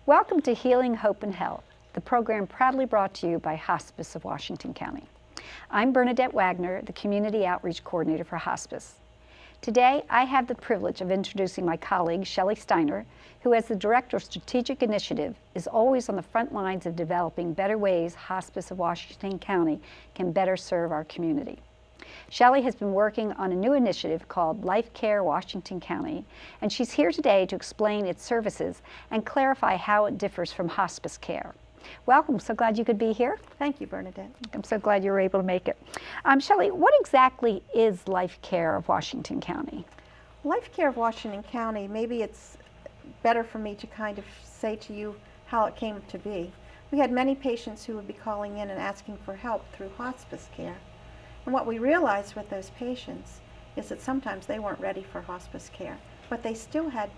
Welcome to Healing, Hope, and Health, the program proudly brought to you by Hospice of Washington County. I'm Bernadette Wagner, the Community Outreach Coordinator for Hospice. Today, I have the privilege of introducing my colleague, Shelley Steiner, who as the Director of Strategic Initiative is always on the front lines of developing better ways Hospice of Washington County can better serve our community. Shelley has been working on a new initiative called Life Care Washington County, and she's here today to explain its services and clarify how it differs from hospice care. Welcome, so glad you could be here. Thank you, Bernadette. I'm so glad you were able to make it. Shelley, what exactly is Life Care of Washington County? Life Care of Washington County, maybe it's better for me to kind of say to you how it came to be. We had many patients who would be calling in and asking for help through hospice care. And what we realized with those patients is that sometimes they weren't ready for hospice care, but they still had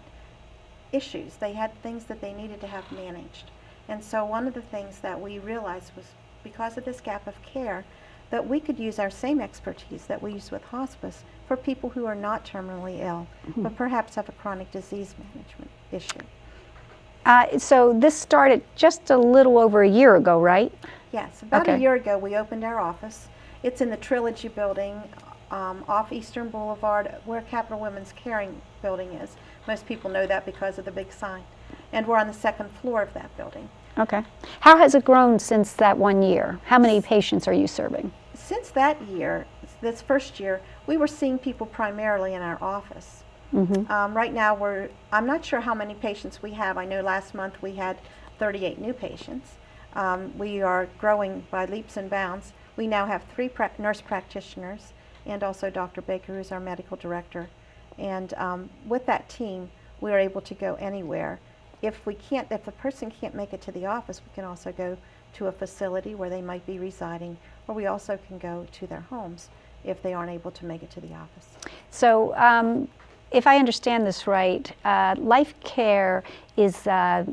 issues. They had things that they needed to have managed. And so one of the things that we realized was because of this gap of care, that we could use our same expertise that we use with hospice for people who are not terminally ill, but perhaps have a chronic disease management issue. So this started just a little over a year ago, right? Yes, about a year ago we opened our office. It's in the Trilogy building off Eastern Boulevard where Capital Women's Caring building is. Most people know that because of the big sign. And we're on the second floor of that building. Okay. How has it grown since that 1 year? How many patients are you serving? Since that year, this first year, we were seeing people primarily in our office. Right now, I'm not sure how many patients we have. I know last month we had 38 new patients. We are growing by leaps and bounds. We now have 3 nurse practitioners and also Dr. Baker, who's our medical director. And with that team, we are able to go anywhere. If the person can't make it to the office, we can also go to a facility where they might be residing, or we also can go to their homes if they aren't able to make it to the office. So if I understand this right, Life Care is a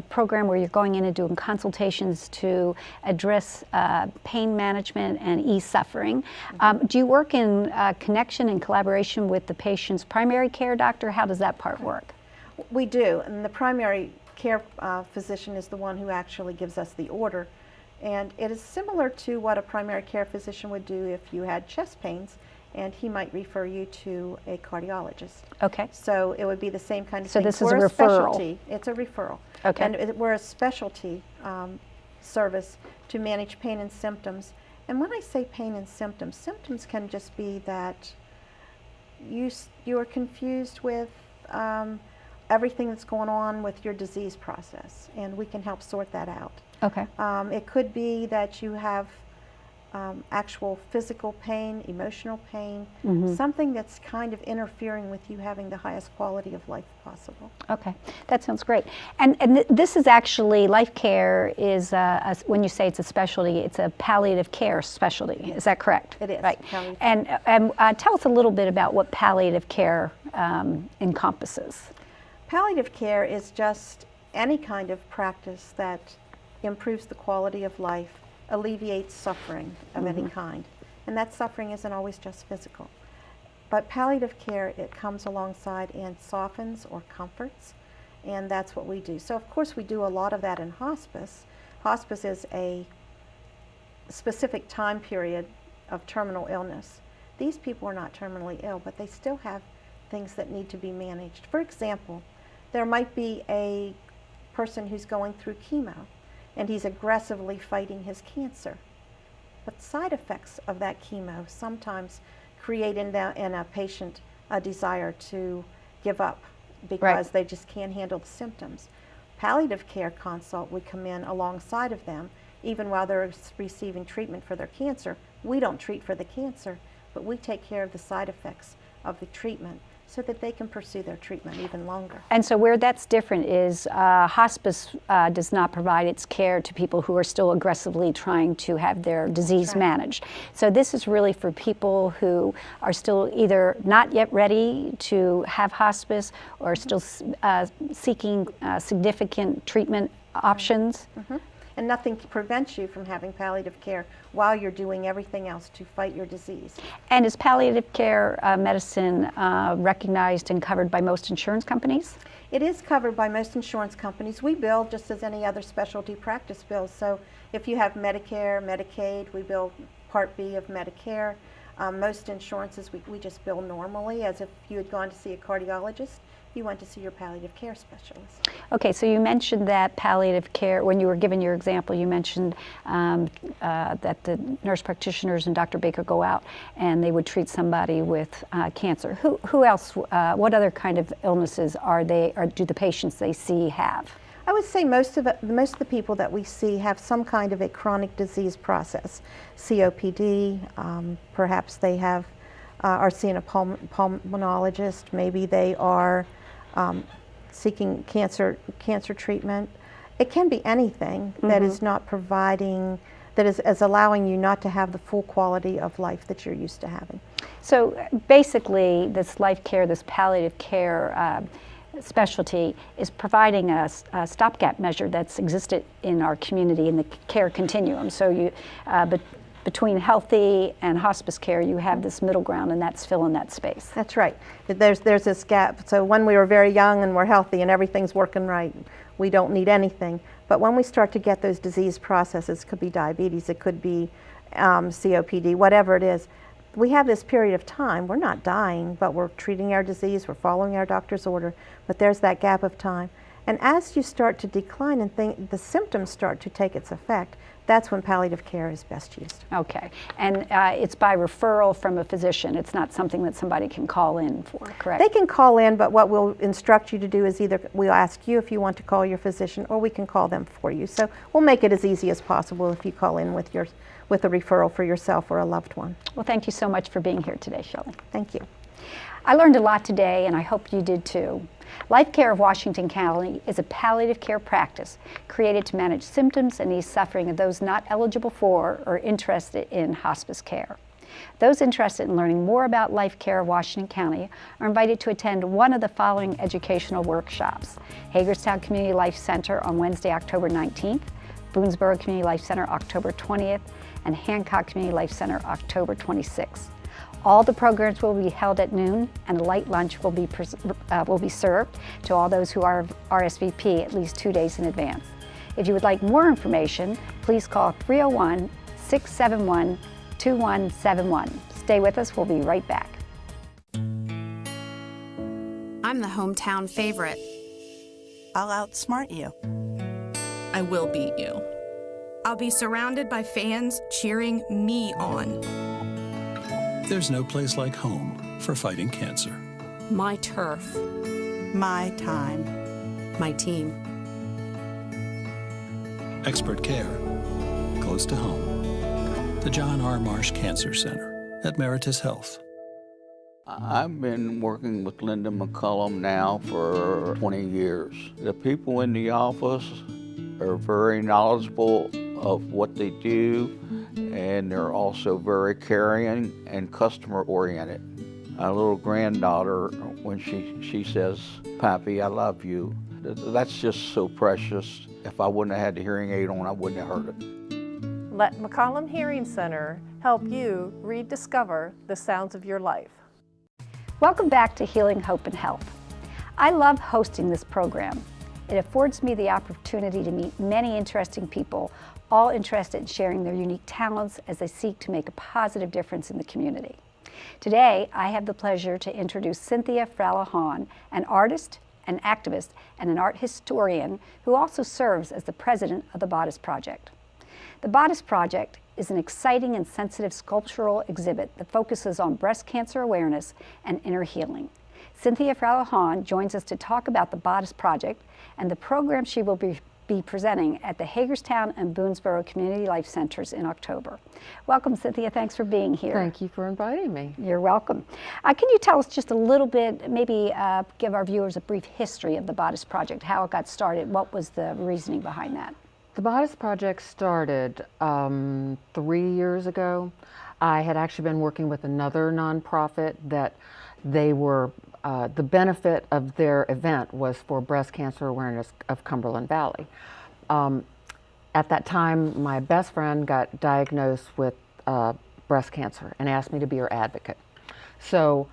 program where you're going in and doing consultations to address pain management and ease suffering. Do you work in connection and collaboration with the patient's primary care doctor? How does that part work? We do, and the primary care physician is the one who actually gives us the order. And it is similar to what a primary care physician would do if you had chest pains, and he might refer you to a cardiologist. Okay. So it would be the same kind of thing. So this is a referral. It's a referral. Okay. And we're a specialty service to manage pain and symptoms. And when I say pain and symptoms, symptoms can just be that you are confused with everything that's going on with your disease process, and we can help sort that out. Okay. It could be that you have actual physical pain, emotional pain, something that's kind of interfering with you having the highest quality of life possible. Okay, that sounds great. And this is actually, Life Care is, when you say it's a specialty, it's a palliative care specialty. Is that correct? It is. Right. And tell us a little bit about what palliative care encompasses. Palliative care is just any kind of practice that improves the quality of life, alleviates suffering of any kind. And that suffering isn't always just physical. But palliative care, it comes alongside and softens or comforts, and that's what we do. So of course we do a lot of that in hospice. Hospice is a specific time period of terminal illness. These people are not terminally ill, but they still have things that need to be managed. For example, there might be a person who's going through chemo, and he's aggressively fighting his cancer. But side effects of that chemo sometimes create in a patient a desire to give up because they just can't handle the symptoms. Palliative care consult would come in alongside of them, even while they're receiving treatment for their cancer. We don't treat for the cancer, but we take care of the side effects of the treatment so that they can pursue their treatment even longer. And so where that's different is hospice does not provide its care to people who are still aggressively trying to have their disease managed. So this is really for people who are still either not yet ready to have hospice or still seeking significant treatment options. And nothing prevents you from having palliative care while you're doing everything else to fight your disease. And is palliative care medicine recognized and covered by most insurance companies? It is covered by most insurance companies. We bill just as any other specialty practice bills. So if you have Medicare, Medicaid, we bill Part B of Medicare. Most insurances, we just bill normally as if you had gone to see a cardiologist. You went to see your palliative care specialist. Okay, so you mentioned that palliative care, when you were giving your example, you mentioned that the nurse practitioners and Dr. Baker go out and they would treat somebody with cancer. Who else, what other kind of illnesses do the patients they see have? I would say most of the people that we see have some kind of a chronic disease process. COPD, perhaps they are seeing a pulmonologist, maybe they are seeking cancer treatment. It can be anything that is not providing, that is allowing you not to have the full quality of life that you're used to having. So basically, this life care, this palliative care specialty is providing a stopgap measure that's existed in our community in the care continuum. So between healthy and hospice care, you have this middle ground, and that's filling that space. That's right. There's this gap. So when we were very young and we're healthy and everything's working right, we don't need anything. But when we start to get those disease processes, it could be diabetes, it could be COPD, whatever it is, we have this period of time. We're not dying, but we're treating our disease, we're following our doctor's order, but there's that gap of time. And as you start to decline and the symptoms start to take its effect, that's when palliative care is best used. Okay, and it's by referral from a physician. It's not something that somebody can call in for, correct? They can call in, but what we'll instruct you to do is either we'll ask you if you want to call your physician, or we can call them for you. So we'll make it as easy as possible if you call in with a referral for yourself or a loved one. Well, thank you so much for being here today, Shelley. Thank you. I learned a lot today, and I hope you did too. Life Care of Washington County is a palliative care practice created to manage symptoms and ease suffering of those not eligible for or interested in hospice care. Those interested in learning more about Life Care of Washington County are invited to attend one of the following educational workshops: Hagerstown Community Life Center on Wednesday, October 19th, Boonesboro Community Life Center October 20th, and Hancock Community Life Center October 26th. All the programs will be held at noon, and a light lunch will be served to all those who are RSVP at least 2 days in advance. If you would like more information, please call 301-671-2171. Stay with us, we'll be right back. I'm the hometown favorite. I'll outsmart you. I will beat you. I'll be surrounded by fans cheering me on. There's no place like home for fighting cancer. My turf. My time. My team. Expert care, close to home. The John R. Marsh Cancer Center at Meritus Health. I've been working with Linda McCallum now for 20 years. The people in the office are very knowledgeable of what they do, and they're also very caring and customer-oriented. My little granddaughter, when she says, "Pappy, I love you," that's just so precious. If I wouldn't have had the hearing aid on, I wouldn't have heard it. Let McCallum Hearing Center help you rediscover the sounds of your life. Welcome back to Healing, Hope, and Health. I love hosting this program. It affords me the opportunity to meet many interesting people, all interested in sharing their unique talents as they seek to make a positive difference in the community. Today, I have the pleasure to introduce Cynthia Fralahan, an artist, an activist, and an art historian who also serves as the president of the Bodice Project. The Bodice Project is an exciting and sensitive sculptural exhibit that focuses on breast cancer awareness and inner healing. Cynthia Fralahan joins us to talk about the Bodice Project and the program she will be presenting at the Hagerstown and Boonesboro Community Life Centers in October. Welcome, Cynthia. Thanks for being here. Thank you for inviting me. You're welcome. Can you tell us just a little bit, maybe give our viewers a brief history of the Bodice Project, how it got started, what was the reasoning behind that? The Bodice Project started 3 years ago. I had actually been working with another nonprofit that they were, the benefit of their event was for breast cancer awareness of Cumberland Valley. at that time, my best friend got diagnosed with breast cancer and asked me to be her advocate. So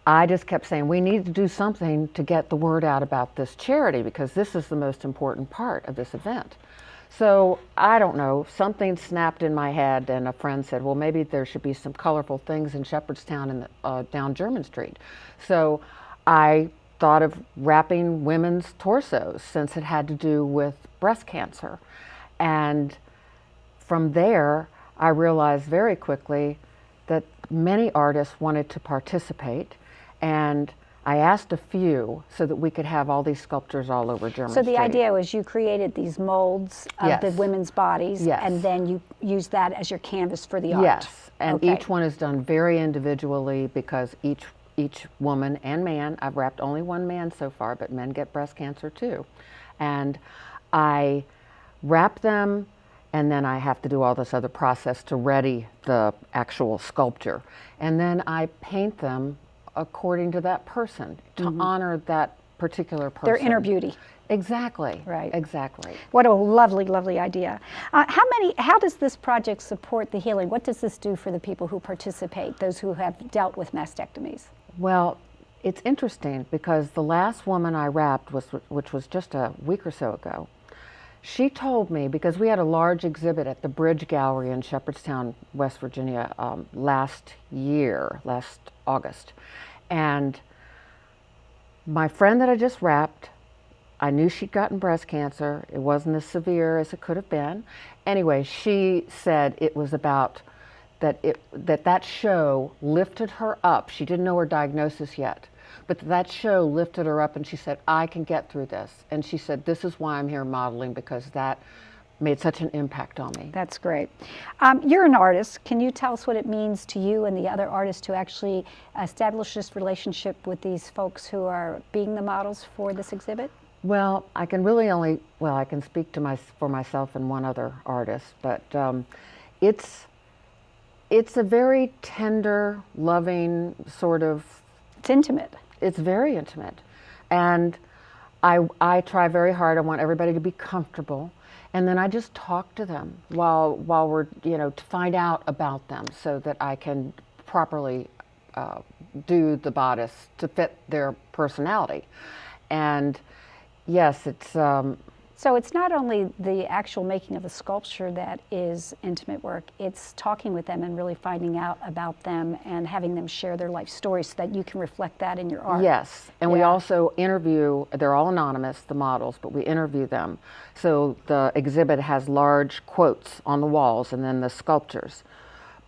I just kept saying, we need to do something to get the word out about this charity, because this is the most important part of this event. So I don't know, something snapped in my head, and a friend said, well, maybe there should be some colorful things in Shepherdstown and down German Street. So I thought of wrapping women's torsos, since it had to do with breast cancer. And from there, I realized very quickly that many artists wanted to participate, and I asked a few so that we could have all these sculptures all over German So Street. the idea was you created these molds of Yes. the women's bodies, Yes. and then you use that as your canvas for the art. Yes, and Okay. each one is done very individually, because each woman and man, I've wrapped only one man so far, but men get breast cancer too. And I wrap them, and then I have to do all this other process to ready the actual sculpture. And then I paint them according to that person, to honor that particular person. Their inner beauty. Exactly. Right. Exactly. What a lovely, lovely idea. How does this project support the healing? What does this do for the people who participate, those who have dealt with mastectomies? Well, it's interesting, because the last woman I wrapped, which was just a week or so ago, she told me, because we had a large exhibit at the Bridge Gallery in Shepherdstown, West Virginia, last August. And my friend that I just wrapped, I knew she'd gotten breast cancer. It wasn't as severe as it could have been. Anyway, she said it was about that show lifted her up. She didn't know her diagnosis yet, but that show lifted her up, and she said, I can get through this. And she said, this is why I'm here modeling, because that made such an impact on me. That's great. You're an artist. Can you tell us what it means to you and the other artists to actually establish this relationship with these folks who are being the models for this exhibit? Well, I can really only, I can speak for myself and one other artist, but it's a very tender, loving sort of... It's intimate. It's very intimate. And I try very hard. I want everybody to be comfortable. And then I just talk to them while we're, to find out about them, so that I can properly do the bodice to fit their personality. And yes, it's... So it's not only the actual making of the sculpture that is intimate work, it's talking with them and really finding out about them and having them share their life stories so that you can reflect that in your art. Yes, and we Yeah. also interview, they're all anonymous, the models, but we interview them. So the exhibit has large quotes on the walls, and then the sculptures.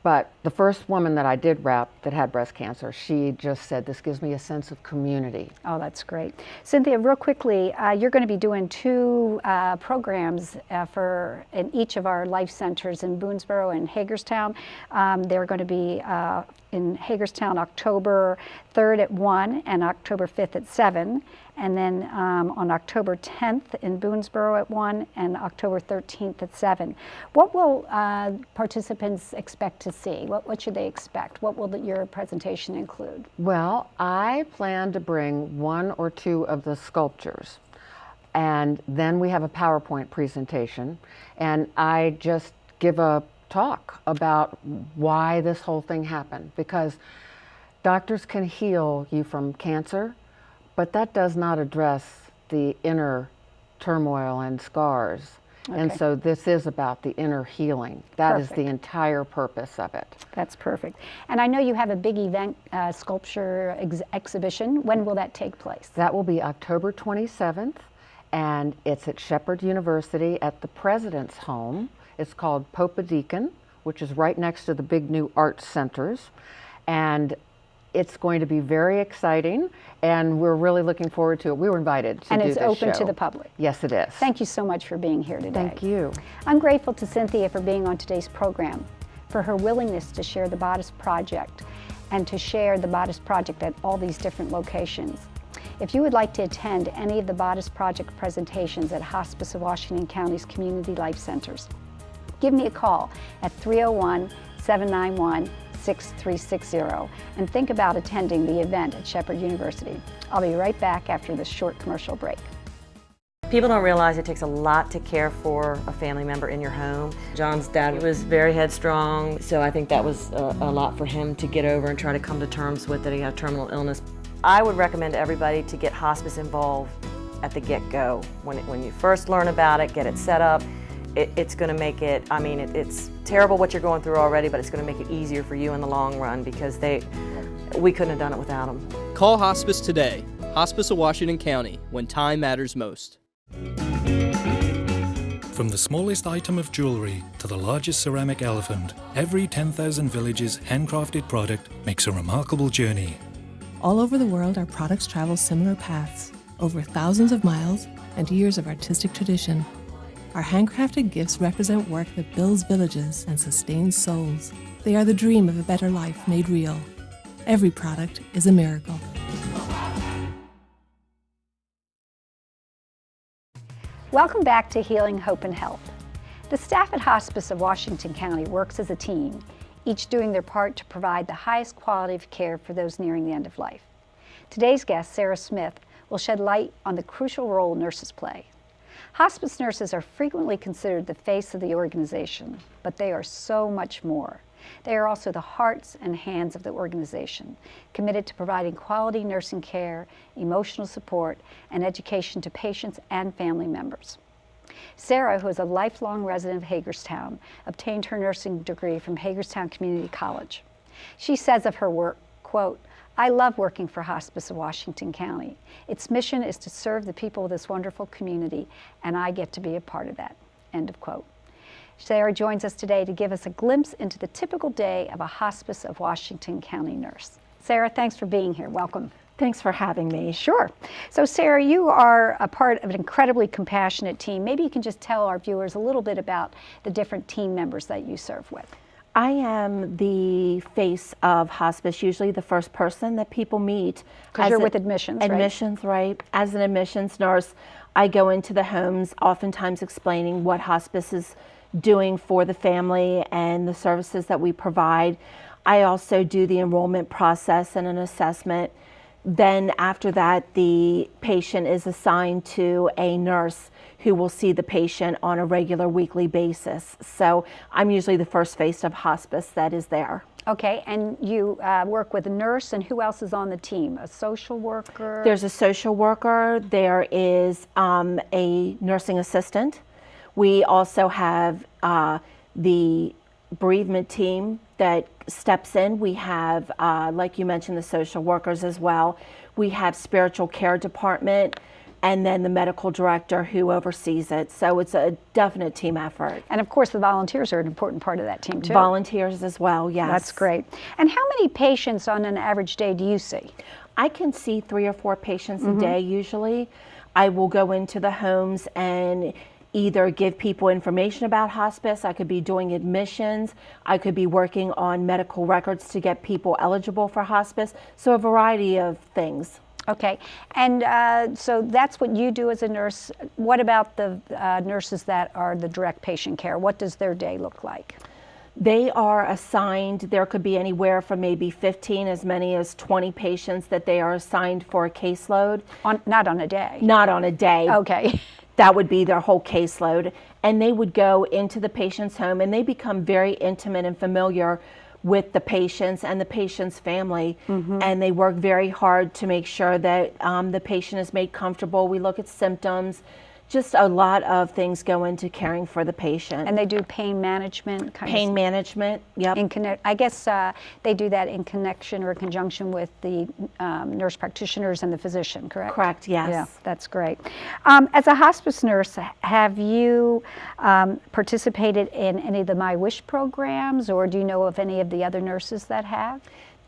But the first woman that I did wrap that had breast cancer, she just said, this gives me a sense of community. Oh, that's great. Cynthia, real quickly, you're going to be doing two programs in each of our life centers in Boonesboro and Hagerstown. They're going to be in Hagerstown October 3rd at 1 and October 5th at 7. And then on October 10th in Boonesboro at 1 and October 13th at 7. What will participants expect to see? What should they expect? What will your presentation include? Well, I plan to bring one or two of the sculptures, and then we have a PowerPoint presentation, and I just give a talk about why this whole thing happened, because doctors can heal you from cancer, but that does not address the inner turmoil and scars. Okay. And so this is about the inner healing. That is Perfect. the entire purpose of it. That's perfect. And I know you have a big event, sculpture exhibition. When will that take place? That will be October 27th, and it's at Shepherd University at the President's Home. It's called Pope-a-Deacon, which is right next to the big new art centers. And it's going to be very exciting, and we're really looking forward to it. We were invited to do this show. And it's open to the public. Yes, it is. Thank you so much for being here today. Thank you. I'm grateful to Cynthia for being on today's program, for her willingness to share the Bodice Project and to share the Bodice Project at all these different locations. If you would like to attend any of the Bodice Project presentations at Hospice of Washington County's Community Life Centers, give me a call at 301-791-6360 and think about attending the event at Shepherd University. I'll be right back after this short commercial break. People don't realize it takes a lot to care for a family member in your home. John's dad was very headstrong, so I think that was a lot for him to get over and try to come to terms with that he had terminal illness. I would recommend everybody to get hospice involved at the get-go. When you first learn about it, get it set up. It's going to make it, I mean, it's terrible what you're going through already, but it's going to make it easier for you in the long run because we couldn't have done it without them. Call Hospice today. Hospice of Washington County, when time matters most. From the smallest item of jewelry to the largest ceramic elephant, every 10,000 Villages handcrafted product makes a remarkable journey. All over the world, our products travel similar paths, over thousands of miles and years of artistic tradition. Our handcrafted gifts represent work that builds villages and sustains souls. They are the dream of a better life made real. Every product is a miracle. Welcome back to Healing, Hope, and Health. The staff at Hospice of Washington County works as a team, each doing their part to provide the highest quality of care for those nearing the end of life. Today's guest, Sarah Smith, will shed light on the crucial role nurses play. Hospice nurses are frequently considered the face of the organization, but they are so much more. They are also the hearts and hands of the organization, committed to providing quality nursing care, emotional support, and education to patients and family members. Sarah, who is a lifelong resident of Hagerstown, obtained her nursing degree from Hagerstown Community College. She says of her work, quote, "I love working for Hospice of Washington County. Its mission is to serve the people of this wonderful community, and I get to be a part of that," end of quote. Sarah joins us today to give us a glimpse into the typical day of a Hospice of Washington County nurse. Sarah, thanks for being here. Welcome. Thanks for having me. Sure. So Sarah, you are a part of an incredibly compassionate team. Maybe you can just tell our viewers a little bit about the different team members that you serve with. I am the face of hospice, usually the first person that people meet. Because you're with admissions, right? Admissions, right. As an admissions nurse, I go into the homes, oftentimes explaining what hospice is doing for the family and the services that we provide. I also do the enrollment process and an assessment. Then after that, the patient is assigned to a nurse who will see the patient on a regular weekly basis. So I'm usually the first face of hospice that is there. Okay, and you work with a nurse, and who else is on the team? A social worker? There's a social worker. There is a nursing assistant. We also have the bereavement team that steps in. We have, like you mentioned, the social workers as well. We have spiritual care department, and then the medical director who oversees it. So it's a definite team effort. And of course the volunteers are an important part of that team too. Volunteers as well, yes. That's great. And how many patients on an average day do you see? I can see 3 or 4 patients a day usually. I will go into the homes and either give people information about hospice. I could be doing admissions. I could be working on medical records to get people eligible for hospice. So a variety of things. Okay, and so that's what you do as a nurse. What about the nurses that are the direct patient care? What does their day look like? They are assigned, there could be anywhere from maybe 15, as many as 20 patients that they are assigned for a caseload. Not on a day? Not on a day. Okay. That would be their whole caseload. And they would go into the patient's home and they become very intimate and familiar with the patients and the patient's family. And they work very hard to make sure that the patient is made comfortable. We look at symptoms. Just a lot of things go into caring for the patient. And they do pain management? Pain management, yep. I guess they do that in connection or conjunction with the nurse practitioners and the physician, correct? Correct, yes. Yeah, that's great. As a hospice nurse, have you participated in any of the My Wish programs, or do you know of any of the other nurses that have?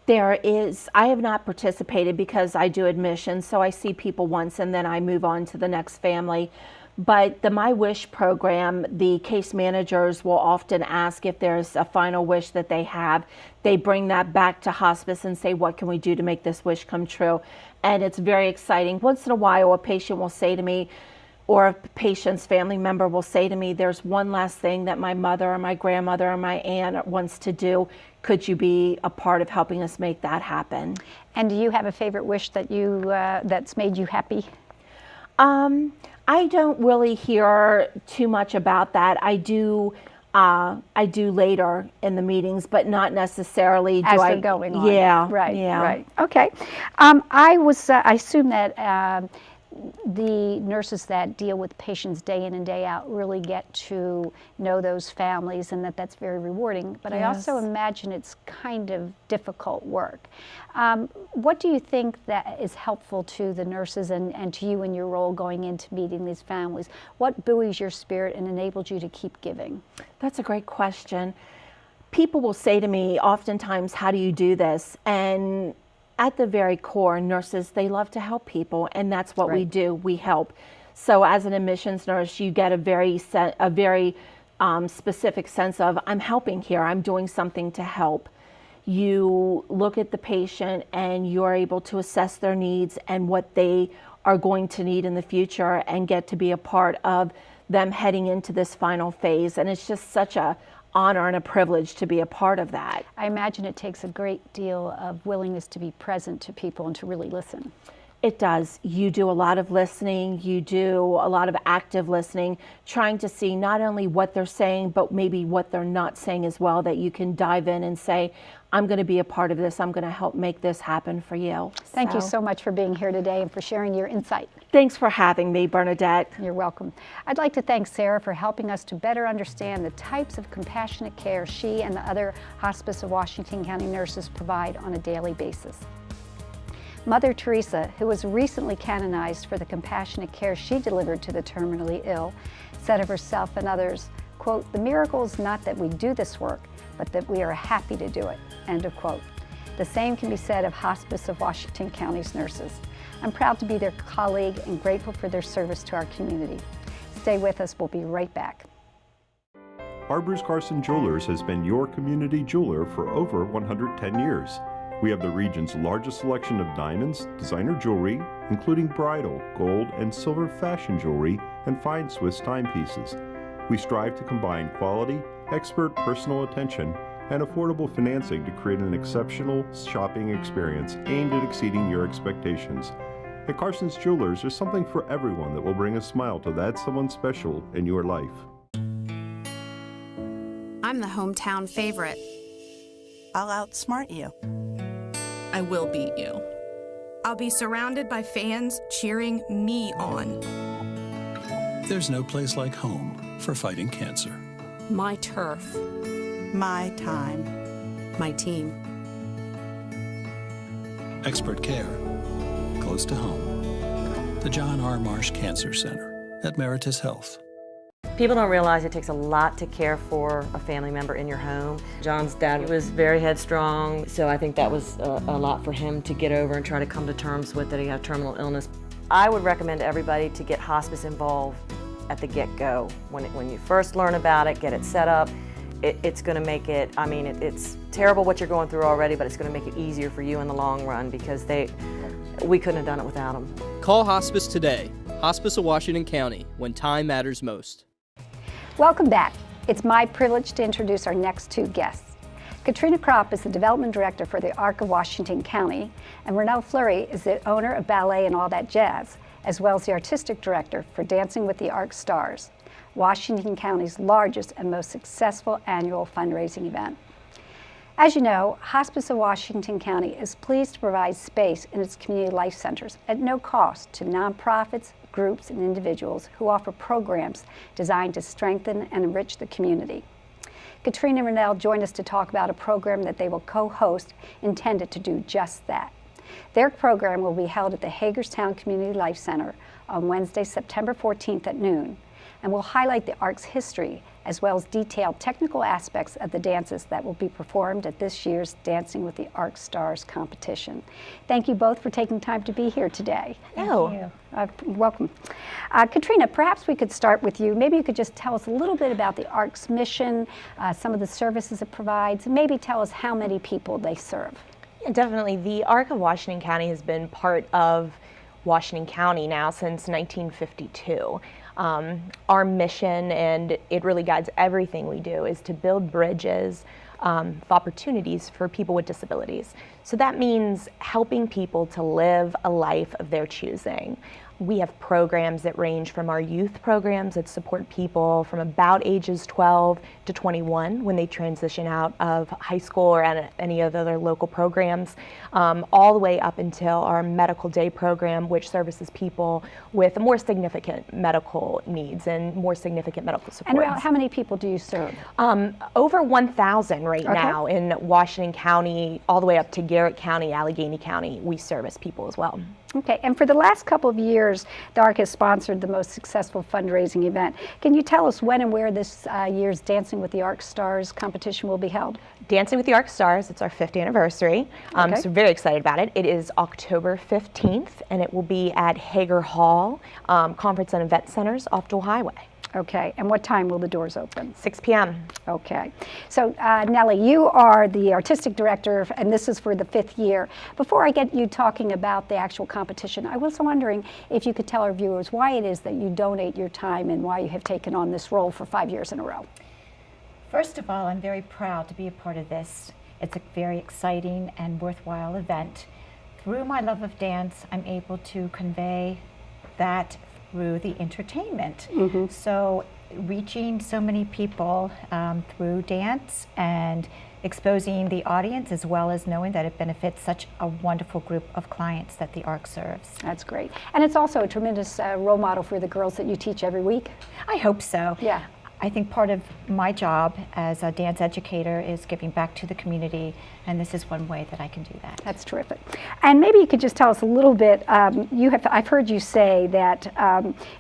There is, I have not participated because I do admissions, so I see people once and then I move on to the next family. But the My Wish program, the case managers will often ask if there's a final wish that they have. They bring that back to hospice and say, what can we do to make this wish come true? And it's very exciting. Once in a while, a patient will say to me, or a patient's family member will say to me, there's one last thing that my mother or my grandmother or my aunt wants to do. Could you be a part of helping us make that happen? And do you have a favorite wish that you that's made you happy? I don't really hear too much about that. I do later in the meetings, but not necessarily. As they're going on. Yeah. Right. Yeah. Right. Okay. I assume that the nurses that deal with patients day in and day out really get to know those families, and that's very rewarding. But I also imagine it's kind of difficult work. What do you think that is helpful to the nurses and to you in your role going into meeting these families? What buoys your spirit and enables you to keep giving? That's a great question. People will say to me oftentimes, how do you do this? And at the very core, nurses, they love to help people, and that's what we do. We help. So as an admissions nurse, you get a very specific sense of, I'm helping here, I'm doing something to help. You look at the patient and you're able to assess their needs and what they are going to need in the future and get to be a part of them heading into this final phase. And it's just such a honor and a privilege to be a part of that. I imagine it takes a great deal of willingness to be present to people and to really listen. It does. You do a lot of listening, you do a lot of active listening, trying to see not only what they're saying, but maybe what they're not saying as well, that you can dive in and say, I'm going to be a part of this, I'm going to help make this happen for you. Thank you so much for being here today and for sharing your insight. Thanks for having me, Bernadette. You're welcome. I'd like to thank Sarah for helping us to better understand the types of compassionate care she and the other Hospice of Washington County nurses provide on a daily basis. Mother Teresa, who was recently canonized for the compassionate care she delivered to the terminally ill, said of herself and others, quote, "The miracle is not that we do this work, but that we are happy to do it," end of quote. The same can be said of Hospice of Washington County's nurses. I'm proud to be their colleague and grateful for their service to our community. Stay with us, we'll be right back. Arbors Carson Jewelers has been your community jeweler for over 110 years. We have the region's largest selection of diamonds, designer jewelry, including bridal, gold, and silver fashion jewelry, and fine Swiss timepieces. We strive to combine quality, expert personal attention, and affordable financing to create an exceptional shopping experience aimed at exceeding your expectations. At Carson's Jewelers, there's something for everyone that will bring a smile to that someone special in your life. I'm the hometown favorite. I'll outsmart you. I will beat you. I'll be surrounded by fans cheering me on. There's no place like home for fighting cancer. My turf. My time. My team. Expert care, close to home. The John R. Marsh Cancer Center at Meritus Health. People don't realize it takes a lot to care for a family member in your home. John's dad was very headstrong, so I think that was a lot for him to get over and try to come to terms with that he had terminal illness. I would recommend everybody to get hospice involved at the get-go. When you first learn about it, get it set up. It's going to make it, I mean, it's terrible what you're going through already, but it's going to make it easier for you in the long run because we couldn't have done it without them. Call Hospice today. Hospice of Washington County, when time matters most. Welcome back. It's my privilege to introduce our next two guests. Katrina Kropp is the Development Director for the ARC of Washington County, and Renelle Fleury is the owner of Ballet and All That Jazz, as well as the Artistic Director for Dancing with the ARC Stars, Washington County's largest and most successful annual fundraising event. As you know, Hospice of Washington County is pleased to provide space in its community life centers at no cost to nonprofits, groups, and individuals who offer programs designed to strengthen and enrich the community. Katrina and Renelle join us to talk about a program that they will co-host intended to do just that. Their program will be held at the Hagerstown Community Life Center on Wednesday, September 14th at noon, and will highlight the ARC's history as well as detailed technical aspects of the dances that will be performed at this year's Dancing with the ARC Stars competition. Thank you both for taking time to be here today. Thank you. Welcome. Katrina, perhaps we could start with you. Maybe you could just tell us a little bit about the ARC's mission, some of the services it provides, and maybe tell us how many people they serve. Yeah, definitely. The ARC of Washington County has been part of Washington County now since 1952. Our mission, and it really guides everything we do, is to build bridges of opportunities for people with disabilities. So that means helping people to live a life of their choosing. We have programs that range from our youth programs that support people from about ages 12 to 21 when they transition out of high school or any of the other local programs, all the way up until our medical day program, which services people with more significant medical needs and more significant medical support. And how many people do you serve? Over 1,000 right now in Washington County, all the way up to Garrett County, Allegheny County. We service people as well. Okay, and for the last couple of years, the ARC has sponsored the most successful fundraising event. Can you tell us when and where this year's Dancing with the ARC Stars competition will be held? Dancing with the ARC Stars, it's our 5th anniversary, so we're very excited about it. It is October 15th, and it will be at Hager Hall Conference and Event Centers off Dual Highway. Okay, and what time will the doors open? 6 p.m. Okay, so Nellie, you are the artistic director, and this is for the 5th year. Before I get you talking about the actual competition, I was wondering if you could tell our viewers why it is that you donate your time and why you have taken on this role for 5 years in a row. First of all, I'm very proud to be a part of this. It's a very exciting and worthwhile event. Through my love of dance, I'm able to convey that through the entertainment. So reaching so many people through dance and exposing the audience, as well as knowing that it benefits such a wonderful group of clients that the ARC serves. That's great. And it's also a tremendous role model for the girls that you teach every week. I hope so. Yeah. I think part of my job as a dance educator is giving back to the community, and this is one way that I can do that. That's terrific. And maybe you could just tell us a little bit, I've heard you say that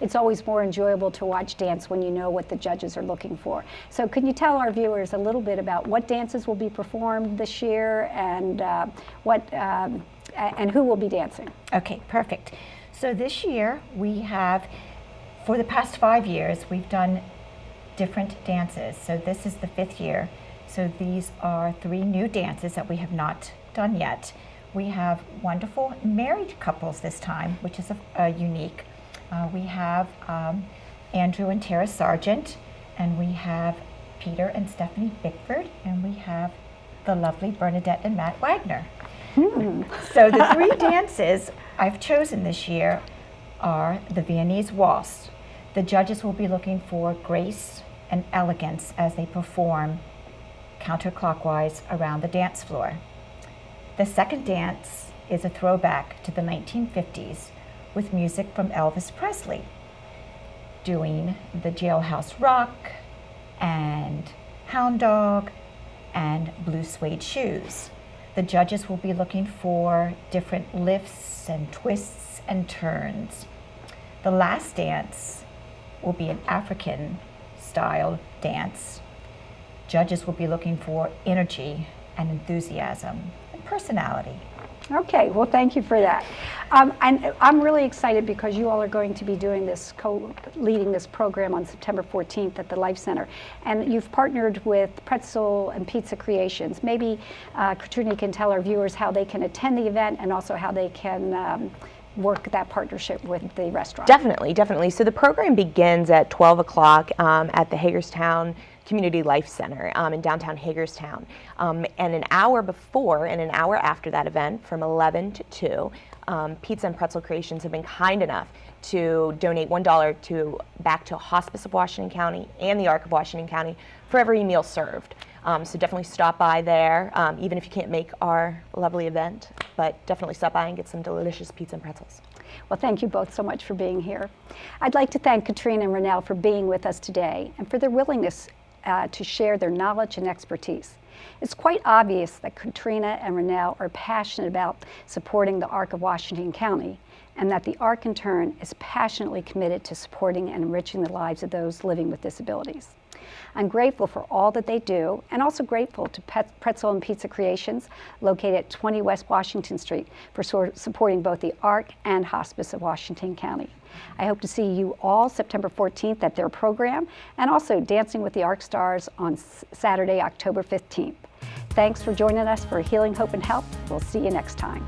it's always more enjoyable to watch dance when you know what the judges are looking for. So can you tell our viewers a little bit about what dances will be performed this year and and who will be dancing? Okay, perfect. So this year we have, for the past 5 years, we've done different dances. So this is the 5th year. So these are 3 new dances that we have not done yet. We have wonderful married couples this time, which is unique. We have Andrew and Tara Sargent, and we have Peter and Stephanie Bickford, and we have the lovely Bernadette and Matt Wagner. So the 3 dances I've chosen this year are the Viennese Waltz. The judges will be looking for grace and elegance as they perform counterclockwise around the dance floor. The second dance is a throwback to the 1950s with music from Elvis Presley, doing the Jailhouse Rock and Hound Dog and Blue Suede Shoes. The judges will be looking for different lifts and twists and turns. The last dance will be an African-style dance. Judges will be looking for energy and enthusiasm and personality. Okay, well, thank you for that. And I'm really excited because you all are going to be doing this, leading this program on September 14th at the Life Center. And you've partnered with Pretzel and Pizza Creations. Maybe Katrina can tell our viewers how they can attend the event and also how they can work that partnership with the restaurant. Definitely, definitely. So the program begins at 12 o'clock at the Hagerstown Community Life Center in downtown Hagerstown. And an hour before and an hour after that event, from 11 to 2, Pizza and Pretzel Creations have been kind enough to donate $1 back to Hospice of Washington County and the ARC of Washington County for every meal served. So definitely stop by there, even if you can't make our lovely event, but definitely stop by and get some delicious pizza and pretzels. Well, thank you both so much for being here. I'd like to thank Katrina and Renelle for being with us today and for their willingness to share their knowledge and expertise. It's quite obvious that Katrina and Renelle are passionate about supporting the ARC of Washington County, and that the ARC in turn is passionately committed to supporting and enriching the lives of those living with disabilities. I'm grateful for all that they do, and also grateful to Pretzel and Pizza Creations, located at 20 West Washington Street, for supporting both the ARC and Hospice of Washington County. I hope to see you all September 14th at their program, and also Dancing with the ARC Stars on Saturday, October 15th. Thanks for joining us for Healing, Hope, and Help. We'll see you next time.